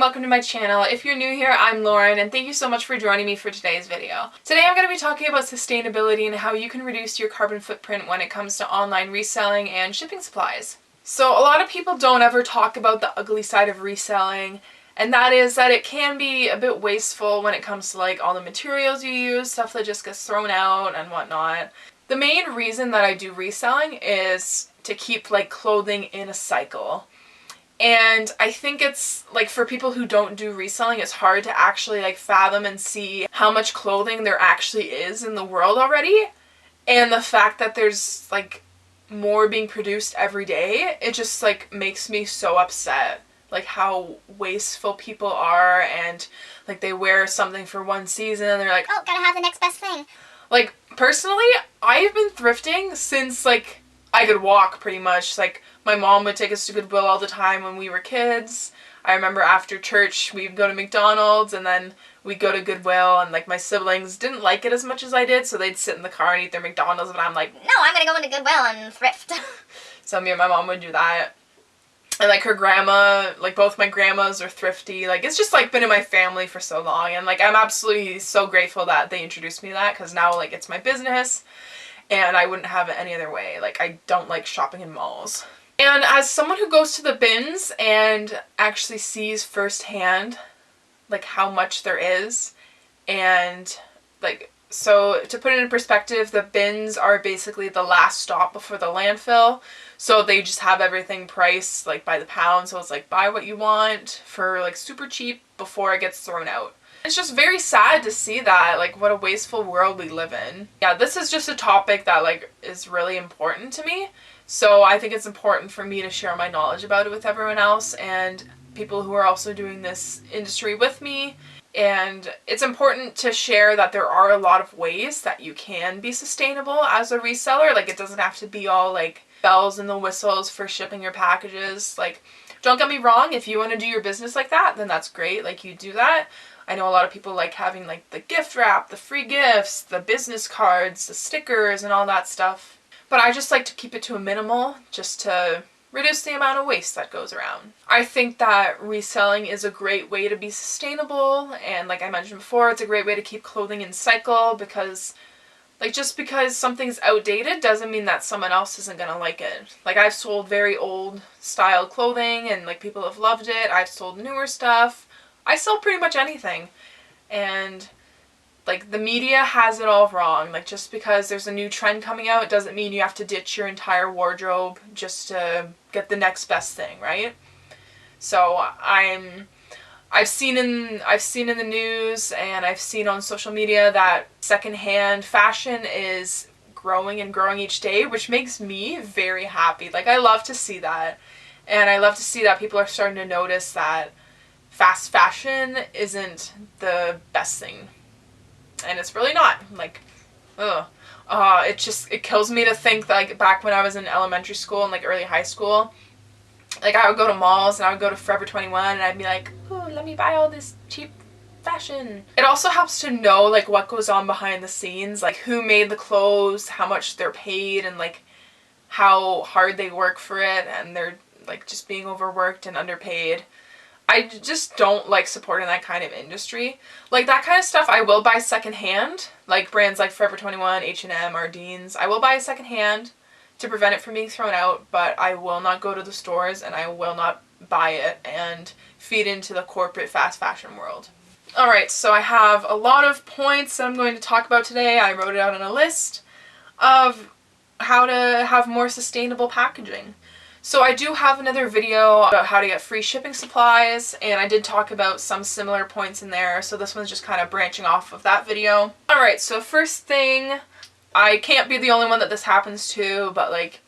welcome to my channel. If you're new here, I'm Lauren and thank you so much for joining me for today's video. Today I'm going to be talking about sustainability and how you can reduce your carbon footprint when it comes to online reselling and shipping supplies. So a lot of people don't ever talk about the ugly side of reselling, and that is that it can be a bit wasteful when it comes to like all the materials you use, stuff that just gets thrown out and whatnot. The main reason that I do reselling is to keep like clothing in a cycle. And I think it's like for people who don't do reselling, it's hard to actually like fathom and see how much clothing there actually is in the world already. And the fact that there's like more being produced every day, it just like makes me so upset. Like how wasteful people are, and like they wear something for one season and they're like, oh, gotta have the next best thing. Like personally, I've been thrifting since like I could walk pretty much. Like my mom would take us to Goodwill all the time when we were kids. I remember after church we'd go to McDonald's and then we'd go to Goodwill, and like my siblings didn't like it as much as I did, so they'd sit in the car and eat their McDonald's, but I'm like, no, I'm gonna go into Goodwill and thrift. So me and my mom would do that. And like her grandma, like both my grandmas are thrifty. Like it's just like been in my family for so long, and like I'm absolutely so grateful that they introduced me to that, because now like it's my business and I wouldn't have it any other way. Like I don't like shopping in malls. And as someone who goes to the bins and actually sees firsthand like how much there is, and like, so to put it in perspective, the bins are basically the last stop before the landfill. So they just have everything priced like by the pound, so it's like buy what you want for like super cheap before it gets thrown out. It's just very sad to see that, like what a wasteful world we live in. Yeah, this is just a topic that like is really important to me. So I think it's important for me to share my knowledge about it with everyone else and people who are also doing this industry with me. And it's important to share that there are a lot of ways that you can be sustainable as a reseller. Like it doesn't have to be all like bells and the whistles for shipping your packages. Like, don't get me wrong, if you want to do your business like that, then that's great. Like you do that. I know a lot of people like having like the gift wrap, the free gifts, the business cards, the stickers and all that stuff. But I just like to keep it to a minimal, just to reduce the amount of waste that goes around. I think that reselling is a great way to be sustainable, and like I mentioned before, it's a great way to keep clothing in cycle, because like just because something's outdated doesn't mean that someone else isn't gonna like it. Like I've sold very old style clothing and like people have loved it. I've sold newer stuff. I sell pretty much anything. And like the media has it all wrong. Like just because there's a new trend coming out, it doesn't mean you have to ditch your entire wardrobe just to get the next best thing, right? So I've seen in the news and I've seen on social media that secondhand fashion is growing and growing each day, which makes me very happy. Like I love to see that. And I love to see that people are starting to notice that fast fashion isn't the best thing. And it's really not. Like, ugh. It kills me to think that, like, back when I was in elementary school and, like, early high school, like, I would go to malls and I would go to Forever 21 and I'd be like, ooh, let me buy all this cheap fashion. It also helps to know, like, what goes on behind the scenes, like, who made the clothes, how much they're paid, and, like, how hard they work for it, and they're, like, just being overworked and underpaid. I just don't like supporting that kind of industry. Like that kind of stuff I will buy secondhand, like brands like Forever 21, H&M, Ardeen's. I will buy secondhand to prevent it from being thrown out, but I will not go to the stores and I will not buy it and feed into the corporate fast fashion world. Alright, so I have a lot of points that I'm going to talk about today. I wrote it out on a list of how to have more sustainable packaging. So I do have another video about how to get free shipping supplies, and I did talk about some similar points in there, so this one's just kind of branching off of that video. Alright, so first thing, I can't be the only one that this happens to, but like,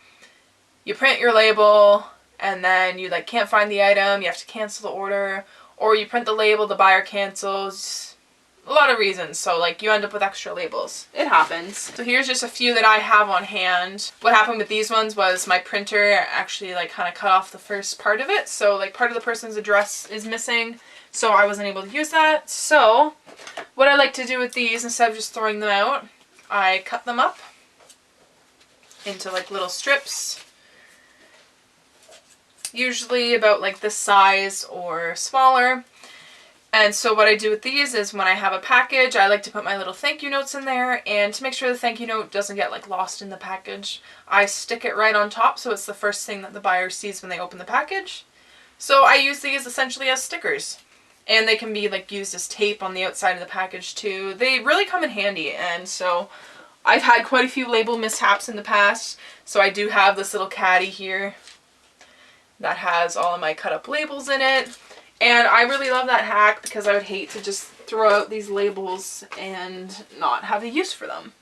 you print your label, and then you like can't find the item, you have to cancel the order, or you print the label, the buyer cancels. A lot of reasons, so like you end up with extra labels. It happens. So here's just a few that I have on hand. What happened with these ones was my printer actually like kind of cut off the first part of it, so like part of the person's address is missing, so I wasn't able to use that. So what I like to do with these, instead of just throwing them out, I cut them up into like little strips, usually about like this size or smaller. And so what I do with these is when I have a package, I like to put my little thank you notes in there, and to make sure the thank you note doesn't get like lost in the package, I stick it right on top so it's the first thing that the buyer sees when they open the package. So I use these essentially as stickers, and they can be like used as tape on the outside of the package too. They really come in handy, and so I've had quite a few label mishaps in the past. So I do have this little caddy here that has all of my cut up labels in it. And I really love that hack because I would hate to just throw out these labels and not have a use for them.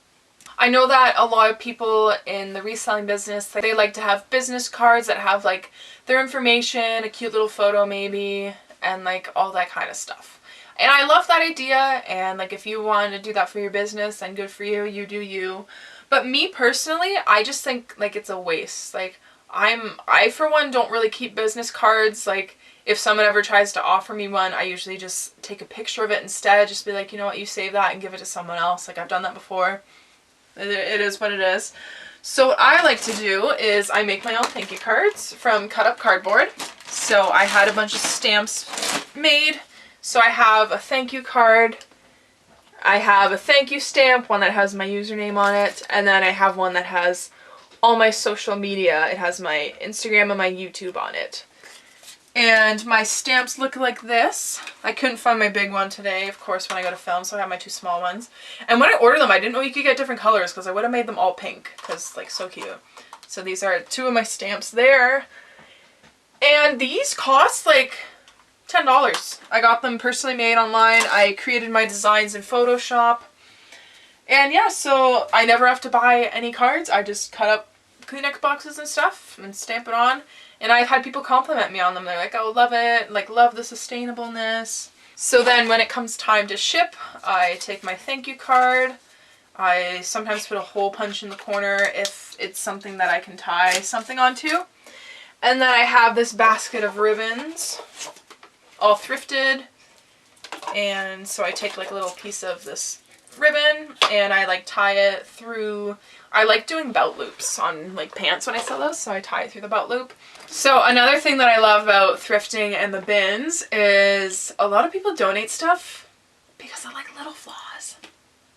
I know that a lot of people in the reselling business, they like to have business cards that have like their information, a cute little photo maybe, and like all that kind of stuff. And I love that idea, and like if you want to do that for your business, then good for you, you do you. But me personally, I just think like it's a waste. Like I for one don't really keep business cards. Like if someone ever tries to offer me one, I usually just take a picture of it instead. Just be like, you know what, you save that and give it to someone else. Like I've done that before. It is what it is. So what I like to do is I make my own thank you cards from cut up cardboard. So I had a bunch of stamps made. So I have a thank you card. I have a thank you stamp, one that has my username on it. And then I have one that has all my social media. It has my Instagram and my YouTube on it. And my stamps look like this. I couldn't find my big one today, of course, when I go to film, so I have my two small ones. And when I ordered them, I didn't know you could get different colors because I would have made them all pink because, like, so cute. So these are two of my stamps there. And these cost, like, $10. I got them personally made online. I created my designs in Photoshop. And yeah, so I never have to buy any cards. I just cut up Kleenex boxes and stuff and stamp it on. And I've had people compliment me on them. They're like, oh, love it. Like, love the sustainableness. So then when it comes time to ship, I take my thank you card. I sometimes put a hole punch in the corner if it's something that I can tie something onto. And then I have this basket of ribbons, all thrifted. And so I take like a little piece of this ribbon and I like tie it through. I like doing belt loops on like pants when I sell those, so I tie it through the belt loop. So another thing that I love about thrifting and the bins is a lot of people donate stuff because of like little flaws.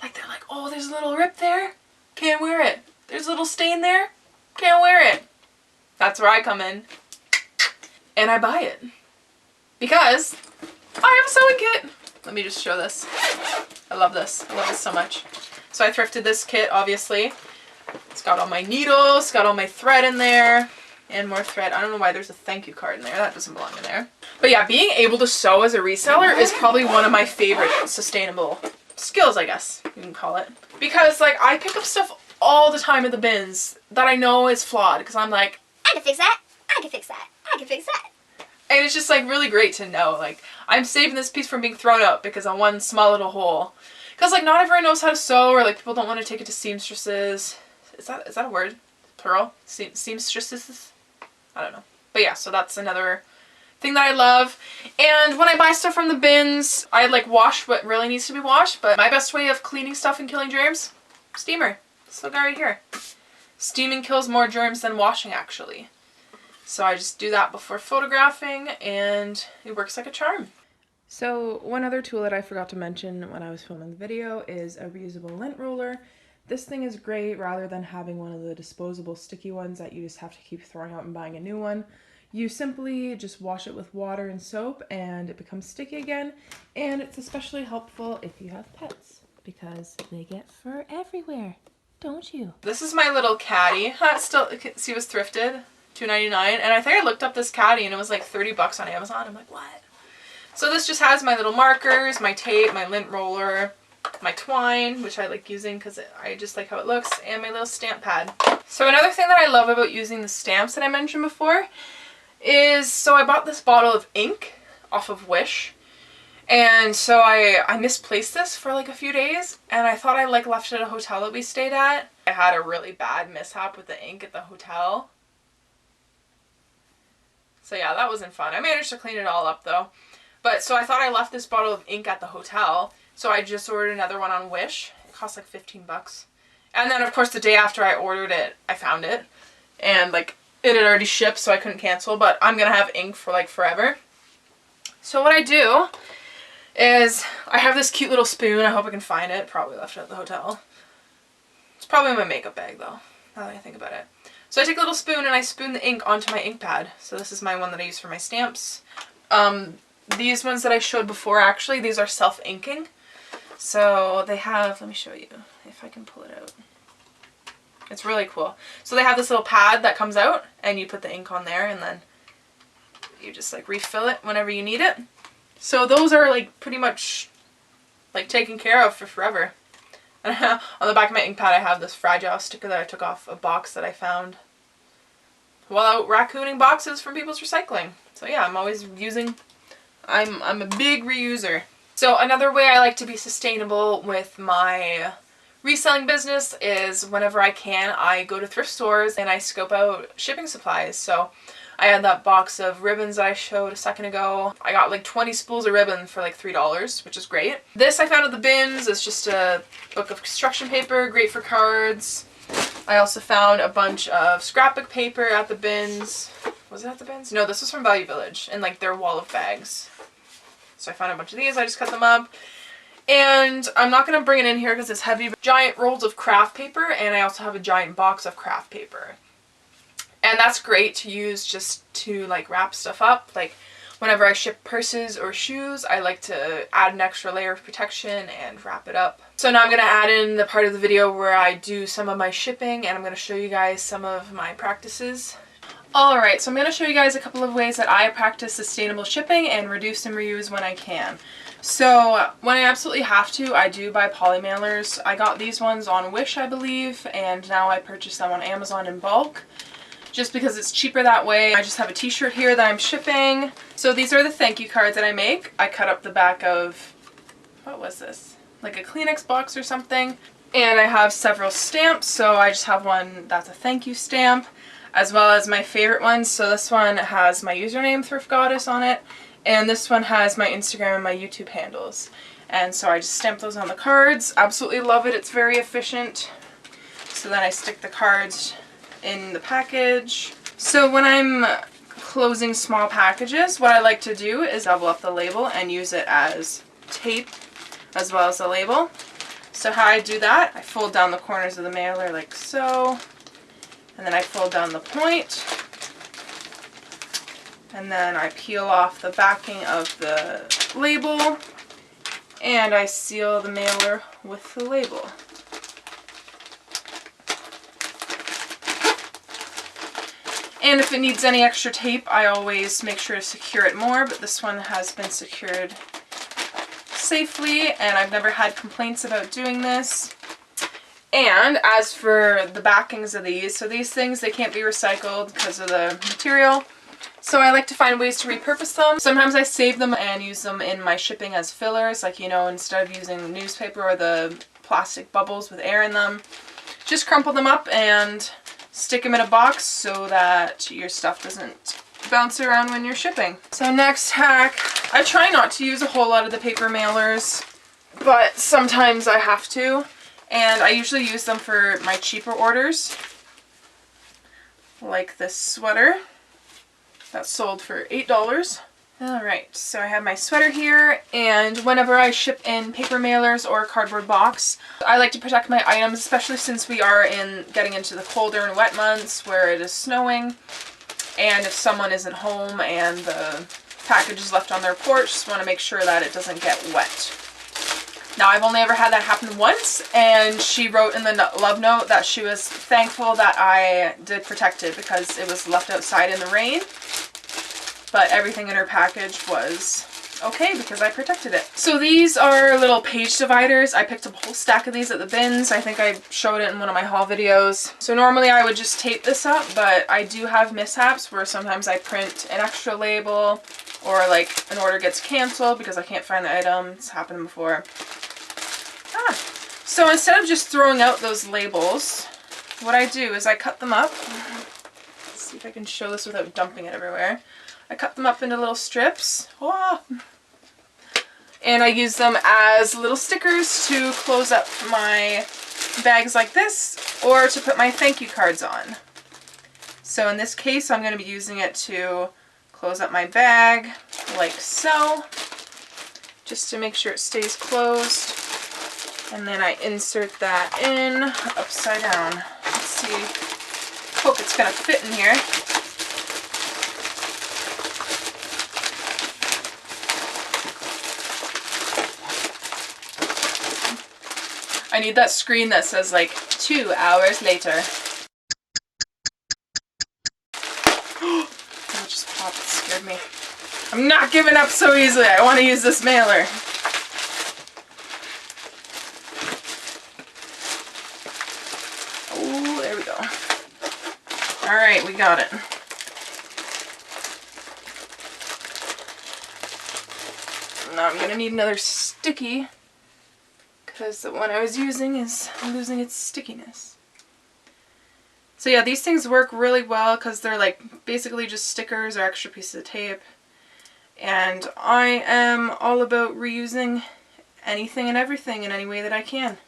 Like they're like, oh, there's a little rip there, can't wear it. There's a little stain there, can't wear it. That's where I come in and I buy it because I have a sewing kit. Let me just show this. I love this. I love this so much. So I thrifted this kit, obviously. It's got all my needles, it's got all my thread in there, and more thread. I don't know why there's a thank you card in there. That doesn't belong in there. But yeah, being able to sew as a reseller is probably one of my favorite sustainable skills, I guess you can call it. Because like I pick up stuff all the time in the bins that I know is flawed because I'm like, I can fix that. I can fix that. I can fix that. and it's just like really great to know, like, I'm saving this piece from being thrown out because of one small little hole. Because like not everyone knows how to sew, or like people don't want to take it to seamstresses. Is that a word? Plural? Seamstresses? I don't know. But yeah, so that's another thing that I love. And when I buy stuff from the bins, I like wash what really needs to be washed. But my best way of cleaning stuff and killing germs? Steamer. This little guy right here. Steaming kills more germs than washing, actually. So I just do that before photographing, and it works like a charm. So one other tool that I forgot to mention when I was filming the video is a reusable lint roller. This thing is great rather than having one of the disposable sticky ones that you just have to keep throwing out and buying a new one. You simply just wash it with water and soap and it becomes sticky again. And it's especially helpful if you have pets because they get fur everywhere, don't you? This is my little caddy. Still, see, it was thrifted, $2.99. And I think I looked up this caddy and it was like 30 bucks on Amazon. I'm like, what? So this just has my little markers, my tape, my lint roller, my twine, which I like using because I just like how it looks, and my little stamp pad. So another thing that I love about using the stamps that I mentioned before is, so I bought this bottle of ink off of Wish, and so I misplaced this for like a few days, and I thought I like left it at a hotel that we stayed at. I had a really bad mishap with the ink at the hotel. So yeah, that wasn't fun. I managed to clean it all up though. But so I thought I left this bottle of ink at the hotel. So I just ordered another one on Wish. It cost like 15 bucks. And then of course the day after I ordered it, I found it. And like it had already shipped, so I couldn't cancel, but I'm gonna have ink for like forever. So what I do is I have this cute little spoon. I hope I can find it. Probably left it at the hotel. It's probably in my makeup bag though, now that I think about it. So I take a little spoon and I spoon the ink onto my ink pad. So this is my one that I use for my stamps. These ones that I showed before, actually, these are self-inking. So they have, let me show you if I can pull it out. It's really cool. So they have this little pad that comes out and you put the ink on there and then you just like refill it whenever you need it. So those are like pretty much like taken care of for forever. And on the back of my ink pad I have this fragile sticker that I took off a box that I found while out raccooning boxes from people's recycling. So yeah, I'm always using, I'm a big reuser. So another way I like to be sustainable with my reselling business is whenever I can, I go to thrift stores and I scope out shipping supplies. So I had that box of ribbons that I showed a second ago. I got like 20 spools of ribbon for like $3, which is great. This I found at the bins. It's just a book of construction paper, great for cards. I also found a bunch of scrapbook paper at the bins. Was it at the bins? No, this was from Value Village in like their wall of bags. So I found a bunch of these. I just cut them up. And I'm not going to bring it in here because it's heavy. Giant rolls of craft paper, and I also have a giant box of craft paper. And that's great to use just to like wrap stuff up. Like whenever I ship purses or shoes, I like to add an extra layer of protection and wrap it up. So now I'm going to add in the part of the video where I do some of my shipping, and I'm going to show you guys some of my practices. Alright, so I'm going to show you guys a couple of ways that I practice sustainable shipping and reduce and reuse when I can. So when I absolutely have to, I do buy poly mailers. I got these ones on Wish, I believe, and now I purchase them on Amazon in bulk. Just because it's cheaper that way. I just have a t-shirt here that I'm shipping. So these are the thank you cards that I make. I cut up the back of, what was this? Like a Kleenex box or something. And I have several stamps, so I just have one that's a thank you stamp, as well as my favorite ones. So this one has my username, Thrift Goddess, on it, and this one has my Instagram and my YouTube handles. And so I just stamp those on the cards. Absolutely love it. It's very efficient. So then I stick the cards in the package. So when I'm closing small packages, what I like to do is double up the label and use it as tape as well as the label. So how I do that, I fold down the corners of the mailer like so, and then I fold down the point, and then I peel off the backing of the label, and I seal the mailer with the label. And if it needs any extra tape, I always make sure to secure it more, but this one has been secured safely, and I've never had complaints about doing this. And as for the backings of these, so these things, they can't be recycled because of the material. So I like to find ways to repurpose them. Sometimes I save them and use them in my shipping as fillers, like, you know, instead of using newspaper or the plastic bubbles with air in them, just crumple them up and stick them in a box so that your stuff doesn't bounce around when you're shipping. So next hack, I try not to use a whole lot of the paper mailers, but sometimes I have to, and I usually use them for my cheaper orders, like this sweater that sold for $8. Alright, so I have my sweater here, and whenever I ship in paper mailers or a cardboard box, I like to protect my items, especially since we are getting into the colder and wet months where it is snowing, and if someone isn't home and the package is left on their porch, just want to make sure that it doesn't get wet. Now, I've only ever had that happen once, and she wrote in the love note that she was thankful that I did protect it because it was left outside in the rain. But everything in her package was okay because I protected it. So these are little page dividers. I picked up a whole stack of these at the bins. I think I showed it in one of my haul videos. So normally I would just tape this up, but I do have mishaps where sometimes I print an extra label or like an order gets canceled because I can't find the item. It's happened before. So instead of just throwing out those labels, what I do is I cut them up. Let's see if I can show this without dumping it everywhere. I cut them up into little strips, and I use them as little stickers to close up my bags like this, or to put my thank you cards on. So in this case, I'm going to be using it to close up my bag like so, just to make sure it stays closed. And then I insert that in upside down. Let's see. Hope it's gonna fit in here. I need that screen that says like 2 hours later. That just popped, it scared me. I'm not giving up so easily. I want to use this mailer. Oh, there we go. Alright, we got it. Now I'm going to need another sticky, because the one I was using is losing its stickiness. So yeah, these things work really well because they're like basically just stickers or extra pieces of tape. And I am all about reusing anything and everything in any way that I can.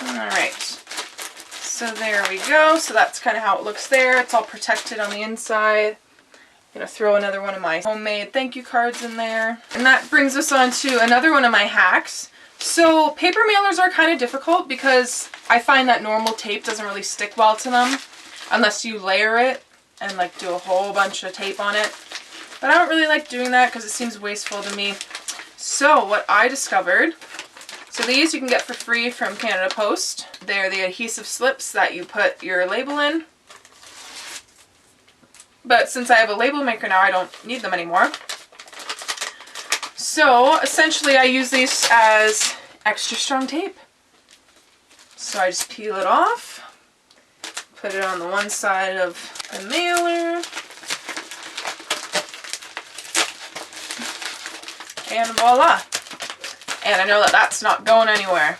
Alright, so there we go. So that's kind of how it looks there. It's all protected on the inside. I'm gonna throw another one of my homemade thank you cards in there. And that brings us on to another one of my hacks. So paper mailers are kind of difficult because I find that normal tape doesn't really stick well to them unless you layer it and like do a whole bunch of tape on it. But I don't really like doing that because it seems wasteful to me. So what I discovered, so these you can get for free from Canada Post. They're the adhesive slips that you put your label in. But since I have a label maker now, I don't need them anymore. So essentially I use these as extra strong tape. So I just peel it off, put it on the one side of the mailer, and voila. And I know that that's not going anywhere.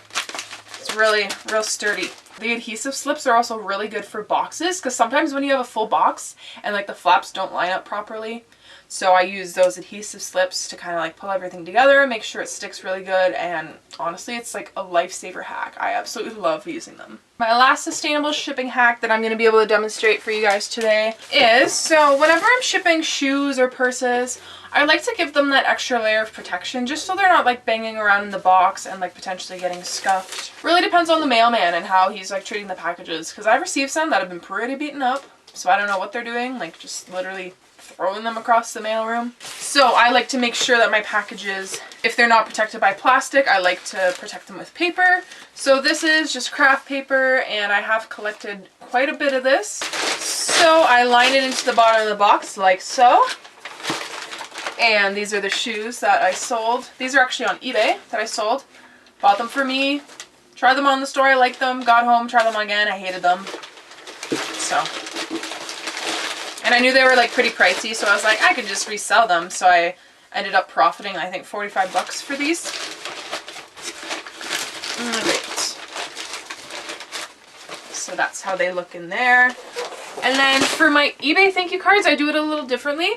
It's really real sturdy. The adhesive slips are also really good for boxes because sometimes when you have a full box and like the flaps don't line up properly. So I use those adhesive slips to kind of like pull everything together, make sure it sticks really good, and honestly it's like a lifesaver hack. I absolutely love using them. My last sustainable shipping hack that I'm going to be able to demonstrate for you guys today is, so whenever I'm shipping shoes or purses, I like to give them that extra layer of protection just so they're not like banging around in the box and like potentially getting scuffed. Really depends on the mailman and how he's like treating the packages, because I've received some that have been pretty beaten up, so I don't know what they're doing, like just literally throwing them across the mailroom. So I like to make sure that my packages, if they're not protected by plastic, I like to protect them with paper. So this is just craft paper, and I have collected quite a bit of this. So I line it into the bottom of the box like so. And these are the shoes that I sold. These are actually on eBay that I sold. Bought them for me, tried them on the store, I liked them, got home, tried them again, I hated them. So. And I knew they were like pretty pricey, so I was like, I could just resell them. So I ended up profiting, I think, 45 bucks for these. Great. So that's how they look in there. And then for my eBay thank you cards, I do it a little differently.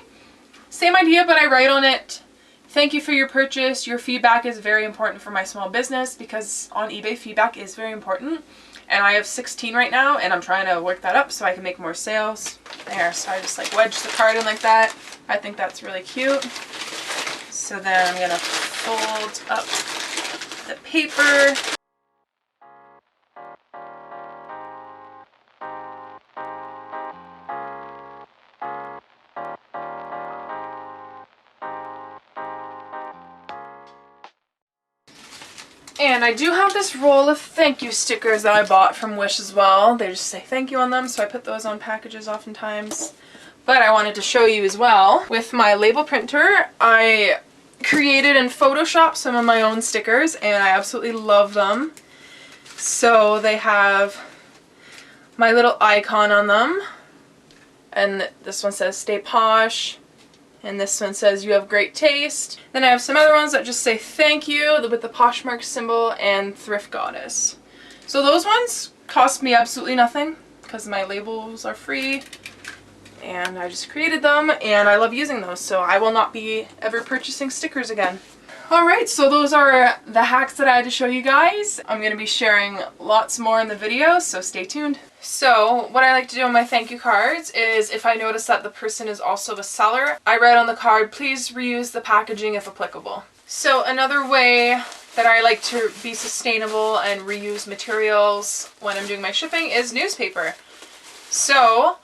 Same idea, but I write on it, thank you for your purchase. Your feedback is very important for my small business, because on eBay feedback is very important. And I have 16 right now, and I'm trying to work that up so I can make more sales. There, so I just like wedge the card in like that. I think that's really cute. So then I'm gonna fold up the paper. And I do have this roll of thank you stickers that I bought from Wish as well. They just say thank you on them, so I put those on packages oftentimes. But I wanted to show you as well, with my label printer, I created in Photoshop some of my own stickers, and I absolutely love them. So they have my little icon on them, and this one says stay posh. And this one says, you have great taste. Then I have some other ones that just say thank you with the Poshmark symbol and Thrift Goddess. So those ones cost me absolutely nothing because my labels are free. And I just created them and I love using those. So I will not be ever purchasing stickers again. Alright, so those are the hacks that I had to show you guys. I'm going to be sharing lots more in the video, so stay tuned. So what I like to do on my thank you cards is if I notice that the person is also a seller, I write on the card, please reuse the packaging if applicable. So another way that I like to be sustainable and reuse materials when I'm doing my shipping is newspaper. So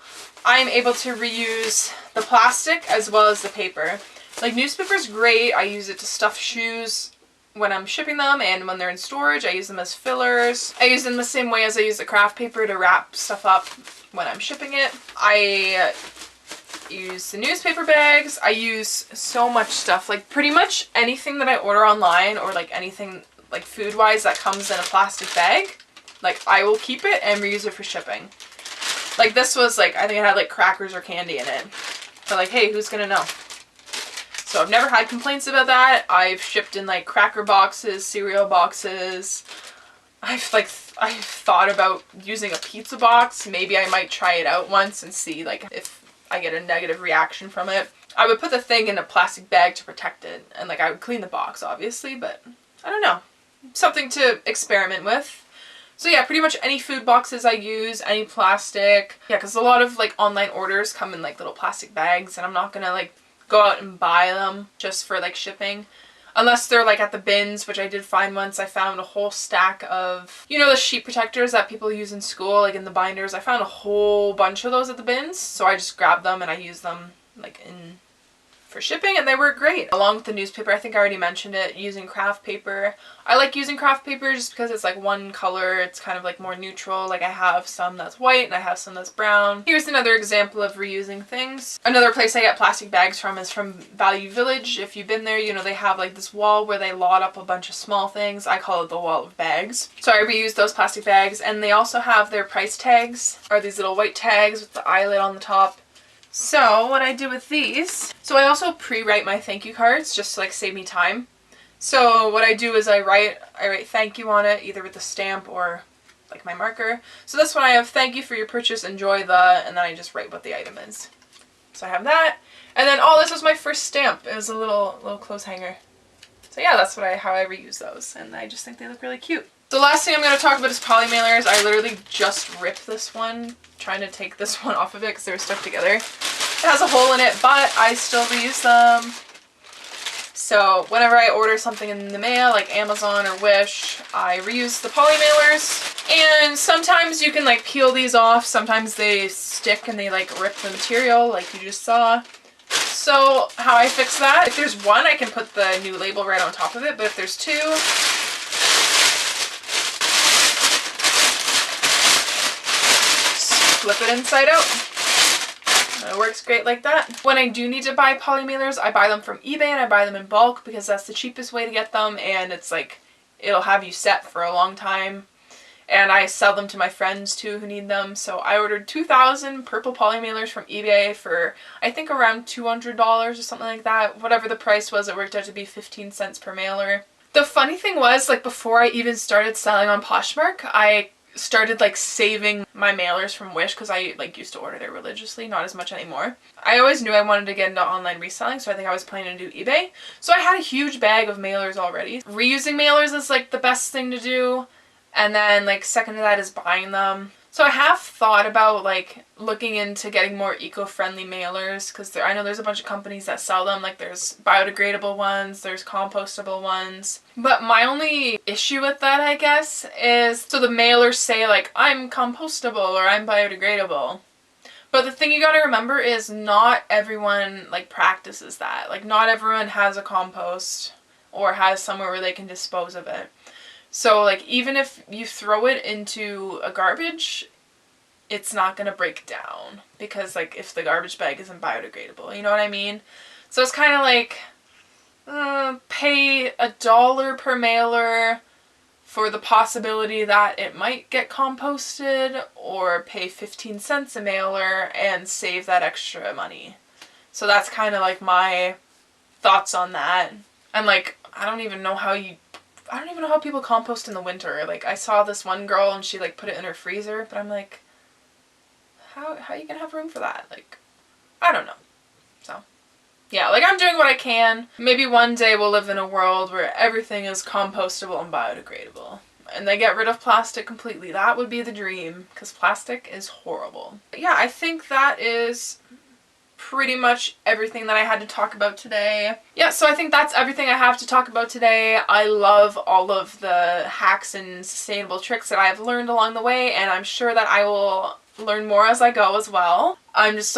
I'm able to reuse the plastic as well as the paper. Like, newspaper's great. I use it to stuff shoes when I'm shipping them, and when they're in storage, I use them as fillers. I use them the same way as I use the craft paper to wrap stuff up when I'm shipping it. I use the newspaper bags. I use so much stuff. Like, pretty much anything that I order online, or like anything like food-wise that comes in a plastic bag, like, I will keep it and reuse it for shipping. Like, this was like, I think it had like crackers or candy in it. But like, hey, who's gonna know? So I've never had complaints about that. I've shipped in like cracker boxes, cereal boxes. I've thought about using a pizza box. Maybe I might try it out once and see like if I get a negative reaction from it. I would put the thing in a plastic bag to protect it, and like I would clean the box obviously, but I don't know. Something to experiment with. So yeah, pretty much any food boxes I use, any plastic. Yeah, because a lot of like online orders come in like little plastic bags, and I'm not gonna like go out and buy them just for like shipping. Unless they're like at the bins, which I did find once. I found a whole stack of, you know, the sheet protectors that people use in school, like in the binders. I found a whole bunch of those at the bins. So I just grabbed them and I used them like for shipping, and they were great. Along with the newspaper, I think I already mentioned it, using craft paper. I like using craft paper just because it's like one color. It's kind of like more neutral. Like, I have some that's white and I have some that's brown. Here's another example of reusing things. Another place I get plastic bags from is from Value Village. If you've been there, you know they have like this wall where they lot up a bunch of small things. I call it the wall of bags. So I reuse those plastic bags, and they also have their price tags, are these little white tags with the eyelid on the top. So what I do with these, so I also pre-write my thank you cards just to like save me time. So what I do is I write thank you on it, either with a stamp or like my marker. So this one I have, thank you for your purchase, enjoy the, and then I just write what the item is. So I have that. And then, oh, this was my first stamp. It was a little clothes hanger. So yeah, that's how I reuse those, and I just think they look really cute. The last thing I'm going to talk about is poly mailers. I literally just ripped this one, trying to take this one off of it because they were stuck together. It has a hole in it, but I still reuse them. So whenever I order something in the mail, like Amazon or Wish, I reuse the poly mailers. And sometimes you can like peel these off. Sometimes they stick and they like rip the material like you just saw. So how I fix that, if there's one, I can put the new label right on top of it, but if there's two, flip it inside out. It works great like that. When I do need to buy poly mailers, I buy them from eBay, and I buy them in bulk because that's the cheapest way to get them, and it's like, it'll have you set for a long time. And I sell them to my friends too who need them. So I ordered 2,000 purple poly mailers from eBay for I think around $200 or something like that. Whatever the price was, it worked out to be 15 cents per mailer. The funny thing was, like, before I even started selling on Poshmark, I started like saving my mailers from Wish because I like used to order there religiously, not as much anymore. I always knew I wanted to get into online reselling, so I think I was planning to do eBay. So I had a huge bag of mailers already. Reusing mailers is like the best thing to do, and then like second to that is buying them. So I have thought about like looking into getting more eco-friendly mailers, because I know there's a bunch of companies that sell them. Like, there's biodegradable ones, there's compostable ones. But my only issue with that, I guess, is so the mailers say like, I'm compostable or I'm biodegradable. But the thing you gotta remember is not everyone like practices that. Like, not everyone has a compost or has somewhere where they can dispose of it. So like, even if you throw it into a garbage, it's not gonna break down because like, if the garbage bag isn't biodegradable, you know what I mean? So it's kind of like, pay $1 per mailer for the possibility that it might get composted, or pay 15 cents a mailer and save that extra money. So that's kind of like my thoughts on that. And like, I don't even know how people compost in the winter. Like, I saw this one girl and she like put it in her freezer, but I'm like, how are you gonna have room for that? Like, I don't know. So yeah, like I'm doing what I can. Maybe one day we'll live in a world where everything is compostable and biodegradable. And they get rid of plastic completely. That would be the dream, because plastic is horrible. But yeah, I think that is pretty much everything that I had to talk about today. Yeah, so I think that's everything I have to talk about today. I love all of the hacks and sustainable tricks that I have learned along the way, and I'm sure that I will learn more as I go as well. I'm just so